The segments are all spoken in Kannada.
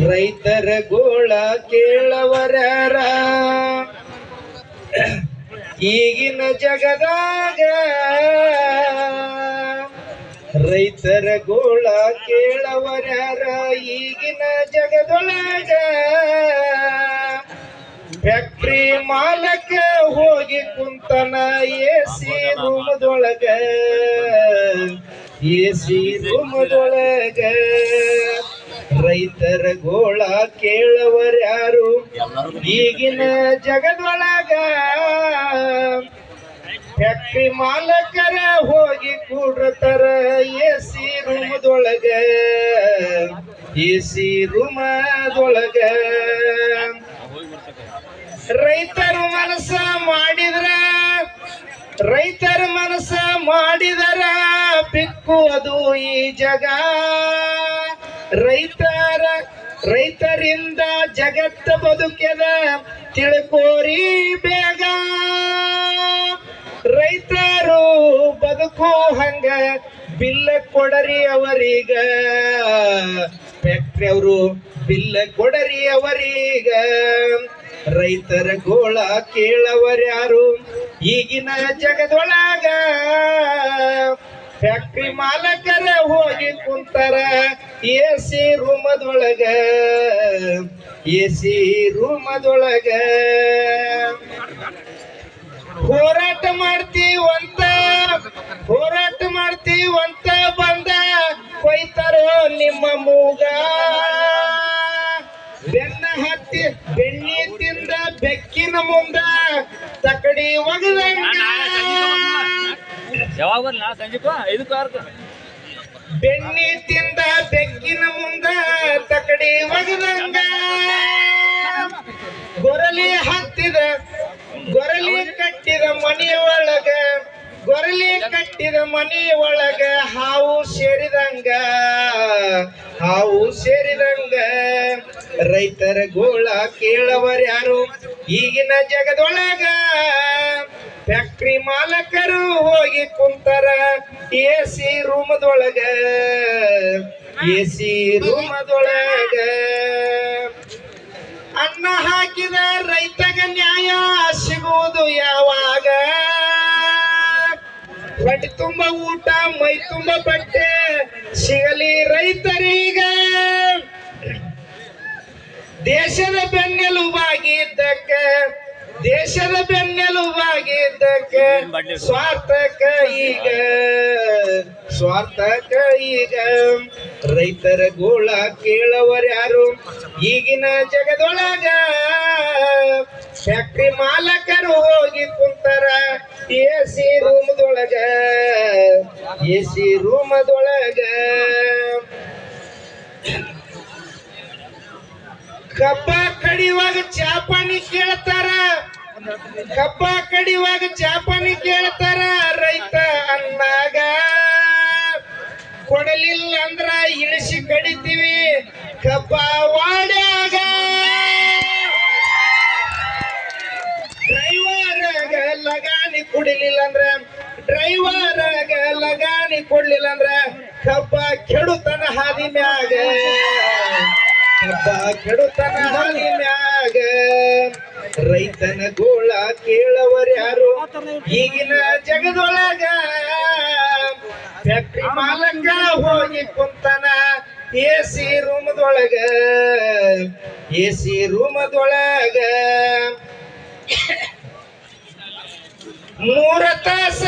ರೈತರ ಗೋಳ ಕೇಳವರ್ಯಾರ ಈಗಿನ ಜಗದಾಗ ರೈತರ ಗೋಳ ಕೇಳವರ್ಯಾರ ಈಗಿನ ಜಗದೊಳಗ ಫ್ಯಾಕ್ಟ್ರಿ ಮಾಲಕ ಹೋಗಿ ಕುಂತನ ಎಸಿ ರೂಮದೊಳಗ ಎಸಿ ರೂಮದೊಳಗ ರೈತರ ಗೋಳ ಕೇಳವರ್ಯಾರು ಈಗಿನ ಜಗದೊಳಗ ಫ್ಯಾಕ್ಟ್ರಿ ಮಾಲಕರ ಹೋಗಿ ಕೂಡ್ರತರ ಎಸಿ ರೂಮದೊಳಗ ಎಸಿ ರೂಮದೊಳಗ ರೈತರ ಮನಸ್ಸ ಮಾಡಿದರ ಬಿಕ್ಕು ಅದು ಈ ಜಗ ರೈತರಿಂದ ಜಗತ್ತ ಬದುಕ್ಯದ ತಿಳ್ಕೋರಿ ಬೇಗ ರೈತರು ಬದುಕು ಹಂಗ ಬಿಲ್ಲ ಕೊಡರಿ ಅವರೀಗ ಫ್ಯಾಕ್ಟ್ರಿ ಅವರು ಬಿಲ್ಲ ಕೊಡರಿ ಅವರೀಗ ರೈತರ ಗೋಳ ಕೇಳವರ್ಯಾರು ಈಗಿನ ಜಗದೊಳಗ ಫ್ಯಾಕ್ಟ್ರಿ ಮಾಲಕರ ಹೋಗಿ ಕುಂತಾರ ಎಸಿ ರೂಮದೊಳಗ ಎಸಿ ರೂಮದೊಳಗ ಹೋರಾಟ ಮಾಡ್ತೀವಂತ ಬಂದ ಕೊಯ್ತಾರೋ ನಿಮ್ಮ ಮೂಗ ಬೆಣ್ಣಿ ತಿಂದ ಬೆಕ್ಕಿನ ಮುಂದ ತಕಡಿ ಒಗದಂಗ ಬೆಣ್ಣಿ ತಿಂದ ಬೆಕ್ಕಿನ ಮುಂದ ತಕಡಿ ಒಗದಂಗ ಗೊರಲಿ ಕಟ್ಟಿದ ಮನೆಯೊಳಗ ಹಾವು ಸೇರಿದಂಗ ರೈತರ ಗೋಳ ಕೇಳವರ್ಯಾರು ಈಗಿನ ಜಗದೊಳಗ ಫ್ಯಾಕ್ಟ್ರಿ ಮಾಲಕರು ಹೋಗಿ ಕುಂತಾರ ಎಸಿ ರೂಮದೊಳಗ ಅನ್ನ ಹಾಕಿದ ರೈತಗ ನ್ಯಾಯ ಸಿಗುವುದು ಯಾವಾಗ ಹೊಟ್ಟೆ ತುಂಬ ಊಟ ಮೈ ತುಂಬ ಬಟ್ಟೆ ಸಿಗಲಿ ರೈತರೀಗ ದೇಶದ ಬೆನ್ನೆಲುಬಾಗಿದ್ದಕ್ಕೆ ಸ್ವಾರ್ಥಕ ಈಗ ರೈತರ ಗೋಳ ಕೇಳವರ್ಯಾರು ಈಗಿನ ಜಗದೊಳಗ ಫ್ಯಾಕ್ಟ್ರಿ ಮಾಲಕರು ಹೋಗಿ ಕುಂತಾರ ಎಸಿ ರೂಮದೊಳಗ ಕಬ್ಬ ಕಡಿಯುವಾಗ ಚಾಪಾನಿ ಕೇಳ್ತಾರ ರೈತ ಅನ್ನಾಗ ಕೊಡಲಿಲ್ಲ ಅಂದ್ರ ಇಳಿಸಿ ಕಡಿತೀವಿ ಕಬ್ಬ ವಾಡ್ಯಾಗ ಡ್ರೈವರ್ಗ ಲಗಾನಿ ಕೊಡ್ಲಿಲ್ಲ ಅಂದ್ರ ಕಬ್ಬ ಕೆಡುತನ ಹಾದಿ ಮ್ಯಾಗ ರೈತನ ಗೋಳ ಕೇಳವರ್ಯಾರು ಈಗಿನ ಜಗದೊಳಗ ಫ್ಯಾಕ್ಟ್ರಿ ಮಾಲಕ ಹೋಗಿ ಕುಂತನ ಎಸಿ ರೂಮದೊಳಗ ಮೂರ ತಾಸ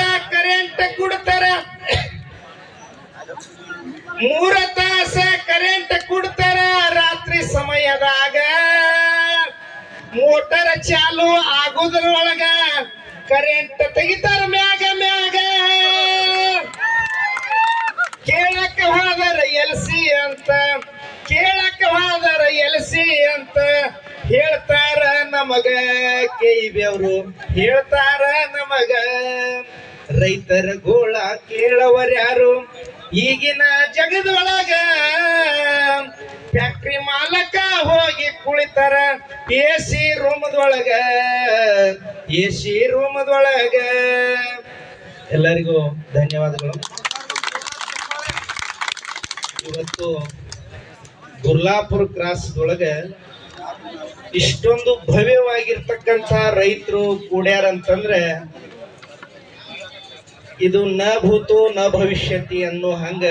ಕರೆಂಟ್ ಕೊಡ್ತಾರ ರಾತ್ರಿ ಸಮಯದಾಗ ಮೋಟರ್ ಚಾಲು ಆಗುದ್ರೊಳಗ ಕರೆಂಟ್ ತೆಗಿತಾರ ಮ್ಯಾಗ ಕೇಳಕ್ಕ ಹೋದರ ಎಲ್ಸಿ ಅಂತ ಹೇಳ್ತಾರ ನಮಗ ಕೇಯ್ಬೇವ್ರು ಹೇಳ್ತಾರ ನಮಗ ರೈತರ ಗೋಳ ಕೇಳವರ್ಯಾರು ಈಗಿನ ಜಗದೊಳಗ ಫ್ಯಾಕ್ಟ್ರಿ ಮಾಲಕ ಹೋಗಿ ಕುಳಿತಾರ ಎಸಿ ರೂಮದೊಳಗ ಎಲ್ಲರಿಗೂ ಧನ್ಯವಾದಗಳು. ಇವತ್ತು ಗುರ್ಲಾಪುರ ಕ್ರಾಸ್ದೊಳಗ ಇಷ್ಟೊಂದು ಭವ್ಯವಾಗಿರ್ತಕ್ಕಂಥ ರೈತರು ಕೂಡ್ಯಾರಂತಂದ್ರೆ ಇದು ನ ಭೂತು ನ ಭವಿಷ್ಯತಿ ಅನ್ನೋ ಹಂಗ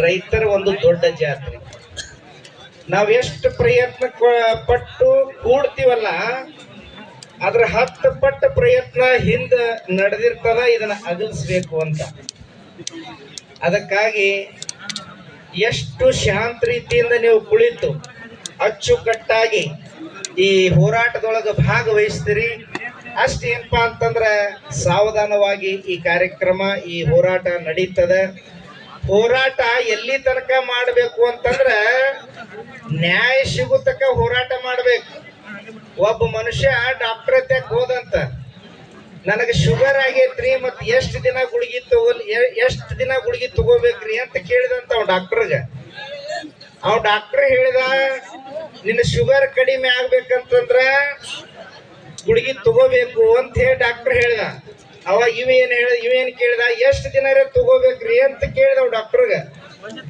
ರೈತರ ಒಂದು ದೊಡ್ಡ ಜಾತ್ರೆ. ನಾವ್ ಎಷ್ಟು ಪ್ರಯತ್ನ ಪಟ್ಟು ಕೂಡ್ತೀವಲ್ಲ ಅದ್ರ 10 ಪಟ್ಟು ಪ್ರಯತ್ನ ಹಿಂದ ನಡೆದಿರ್ತದ ಇದನ್ನ ಅಗಲಿಸ್ಬೇಕು ಅಂತ. ಅದಕ್ಕಾಗಿ ಎಷ್ಟು ಶಾಂತ ರೀತಿಯಿಂದ ನೀವು ಕುಳಿತು ಅಚ್ಚುಕಟ್ಟಾಗಿ ಈ ಹೋರಾಟದೊಳಗೆ ಭಾಗವಹಿಸ್ತೀರಿ ಅಷ್ಟೇನಪ್ಪಾ ಅಂತಂದ್ರ ಸಾವಧಾನವಾಗಿ ಈ ಕಾರ್ಯಕ್ರಮ ಈ ಹೋರಾಟ ನಡೀತದ. ಹೋರಾಟ ಎಲ್ಲಿ ತನಕ ಮಾಡಬೇಕು ಅಂತಂದ್ರ ನ್ಯಾಯ ಸಿಗೋ ತನಕ ಹೋರಾಟ ಮಾಡ್ಬೇಕು. ಒಬ್ಬ ಮನುಷ್ಯ ಡಾಕ್ಟರ್ ಹತ್ಯಾಕ್ ಹೋದಂತ ನನಗೆ ಶುಗರ್ ಆಗೈತ್ರಿ ಮತ್ ಎಷ್ಟು ದಿನ ಗುಳಿಗೆ ತಗೋಬೇಕ್ರಿ ಅಂತ ಕೇಳಿದಂತ ಅವ್ ಡಾಕ್ಟರ್ಗ. ಡಾಕ್ಟರ್ ಹೇಳಿದ ನಿನ್ನ ಶುಗರ್ ಕಡಿಮೆ ಆಗ್ಬೇಕಂತಂದ್ರ ಗುಳಿಗೆ ತಗೋಬೇಕು ಅಂತ ಹೇಳಿ ಡಾಕ್ಟರ್ ಹೇಳಿದ. ಇವೇನ್ ಕೇಳಿದ ಎಷ್ಟು ದಿನ ತಗೋಬೇಕ್ರಿ ಅಂತ ಕೇಳಿದವ್ ಡಾಕ್ಟರ್ಗ.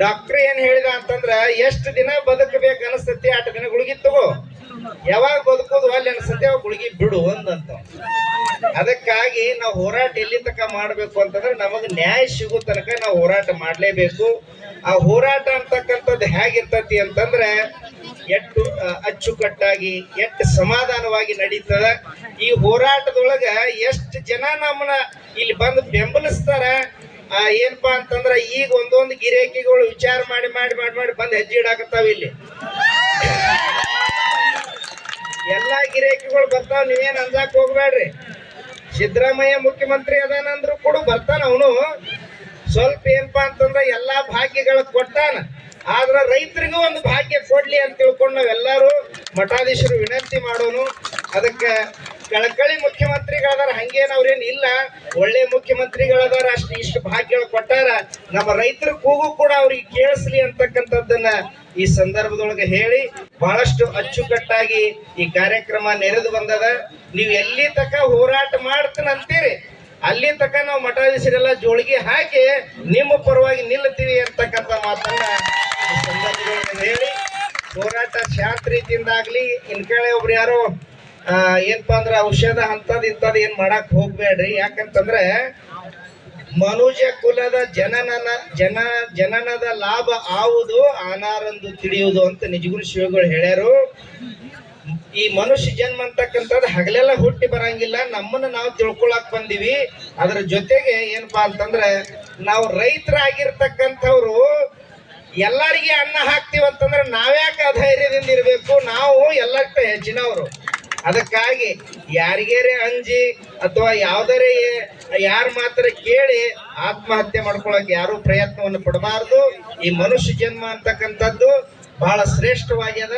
ಡಾಕ್ಟರ್ ಏನ್ ಹೇಳಿದ ಅಂತಂದ್ರ ಎಷ್ಟು ದಿನ ಬದುಕಬೇಕು ಅನಸ್ತತಿ 8 ದಿನ ಗುಳಿಗೆ ತಗೋ, ಯಾವಾಗ ಬದುಕೋದು ಅಲ್ಲಿ ಅನ್ಸತ್ತೆ ಅವಾಗ ಗುಳಿಗೆ ಬಿಡು ಅಂದಂತ. ಅದಕ್ಕಾಗಿ ನಾವು ಹೋರಾಟ ಎಲ್ಲಿ ತನಕ ಮಾಡ್ಬೇಕು ಅಂತಂದ್ರೆ ನಮಗ್ ನ್ಯಾಯ ಸಿಗೋ ತನಕ ನಾವು ಹೋರಾಟ ಮಾಡ್ಲೇಬೇಕು. ಆ ಹೋರಾಟ ಅಂತಕ್ಕಂಥದ್ದು ಹೇಗಿರ್ತತಿ ಅಂತಂದ್ರೆ ಎಷ್ಟು ಅಚ್ಚುಕಟ್ಟಾಗಿ ಎಷ್ಟು ಸಮಾಧಾನವಾಗಿ ನಡೀತದ. ಈ ಹೋರಾಟದೊಳಗ ಎಷ್ಟು ಜನ ನಮ್ಮನ್ನ ಇಲ್ಲಿ ಬಂದು ಬೆಂಬಲಿಸ್ತಾರ ಏನಪ್ಪಾ ಅಂತಂದ್ರ ಈಗ ಒಂದೊಂದು ಗಿರಾಕಿಗಳು ವಿಚಾರ ಮಾಡಿ ಮಾಡಿ ಮಾಡಿ ಮಾಡಿ ಬಂದು ಹೆಜ್ಜೆ ಇಡಾಕತ್ತಾವ. ಇಲ್ಲಿ ಎಲ್ಲಾ ಗಿರಾಕಿಗಳು ಬರ್ತಾವ, ನೀವೇನ್ ಅಂಜಾಕ್ ಹೋಗ್ಬೇಡ್ರಿ. ಸಿದ್ದರಾಮಯ್ಯ ಮುಖ್ಯಮಂತ್ರಿ ಅದಾನಂದ್ರು ಕೂಡ ಬರ್ತಾನ ಅವನು. ಸ್ವಲ್ಪ ಏನಪ್ಪಾ ಅಂತಂದ್ರ ಎಲ್ಲಾ ಭಾಗ್ಯಗಳ ಕೊಟ್ಟಾನ, ಆದ್ರ ರೈತರಿಗೂ ಒಂದು ಭಾಗ್ಯ ಕೊಡ್ಲಿ ಅಂತ ತಿಳ್ಕೊಂಡು ನಾವೆಲ್ಲರೂ ಮಠಾಧೀಶರು ವಿನಂತಿ ಮಾಡೋನು. ಅದಕ್ಕೆ ಕಳಕಳಿ ಮುಖ್ಯಮಂತ್ರಿಗಳದಾರ, ಹಂಗೇನ್ ಅವ್ರೇನ್ ಇಲ್ಲ, ಒಳ್ಳೆ ಮುಖ್ಯಮಂತ್ರಿಗಳದಾರ, ಇಷ್ಟು ಭಾಗ್ಯಗಳು ಕೊಟ್ಟಾರ. ನಮ್ಮ ರೈತರ ಕೂಗು ಕೂಡ ಅವ್ರಿಗೆ ಕೇಳಿಸ್ಲಿ ಅಂತಕ್ಕಂಥದ್ದನ್ನ ಈ ಸಂದರ್ಭದೊಳಗೆ ಹೇಳಿ ಬಹಳಷ್ಟು ಅಚ್ಚುಕಟ್ಟಾಗಿ ಈ ಕಾರ್ಯಕ್ರಮ ನೆರೆದು ಬಂದದ. ನೀವು ಎಲ್ಲಿ ತನಕ ಹೋರಾಟ ಮಾಡ್ತೀರಿ ಅಲ್ಲಿ ತನಕ ನಾವು ಮಠಾಧೀಶರೆಲ್ಲ ಜೋಳಿಗೆ ಹಾಕಿ ನಿಮ್ಮ ಪರವಾಗಿ ನಿಲ್ಲುತ್ತೀವಿ ಅಂತಕ್ಕಂಥ ಮಾತನ್ನ ಈ ಸಂದರ್ಭದೊಳಗೆ ಹೇಳಿ ಹೋರಾಟ ಶಾಂತ ರೀತಿಯಿಂದ ಆಗ್ಲಿ. ಇನ್ ಕೇಳಿ ಒಬ್ರು ಯಾರೋ ಏನಪ್ಪಾ ಅಂದ್ರ ಔಷಧ ಅಂತದ್ ಇಂಥದ್ ಏನ್ ಮಾಡಕ್ ಹೋಗ್ಬೇಡ್ರಿ. ಯಾಕಂತಂದ್ರೆ ಮನುಜ ಕುಲದ ಜನನದ ಲಾಭ ಆವುದು ಆನಾರಂದು ತಿಳಿಯುವುದು ಅಂತ ನಿಜಗುರು ಶಿವಗಳು ಹೇಳ್ಯಾರು. ಈ ಮನುಷ್ಯ ಜನ್ಮ ಅಂತಕ್ಕಂಥದ್ದು ಹಗಲೆಲ್ಲ ಹುಟ್ಟಿ ಬರಂಗಿಲ್ಲ, ನಮ್ಮನ್ನ ನಾವು ತಿಳ್ಕೊಳಕ್ ಬಂದಿವಿ. ಅದ್ರ ಜೊತೆಗೆ ಏನಪ್ಪಾ ಅಂತಂದ್ರೆ ನಾವು ರೈತರಾಗಿರ್ತಕ್ಕಂಥವ್ರು ಎಲ್ಲರಿಗೆ ಅನ್ನ ಹಾಕ್ತಿವಂತಂದ್ರೆ ನಾವ್ಯಾಕ ಅಧೈರ್ಯದಿಂದ ಇರ್ಬೇಕು, ನಾವು ಎಲ್ಲಕ್ಕಿಂತ ಹೆಚ್ಚಿನವರು. ಅದಕ್ಕಾಗಿ ಯಾರಿಗೇರೆ ಅಂಜಿ ಅಥವಾ ಯಾವ್ದಾರೆ ಯಾರ ಮಾತ್ರ ಕೇಳಿ ಆತ್ಮಹತ್ಯೆ ಮಾಡ್ಕೊಳಕ್ ಯಾರು ಪ್ರಯತ್ನವನ್ನು ಪಡಬಾರ್ದು. ಈ ಮನುಷ್ಯ ಜನ್ಮ ಅಂತಕ್ಕಂಥದ್ದು ಬಹಳ ಶ್ರೇಷ್ಠವಾಗ್ಯದ.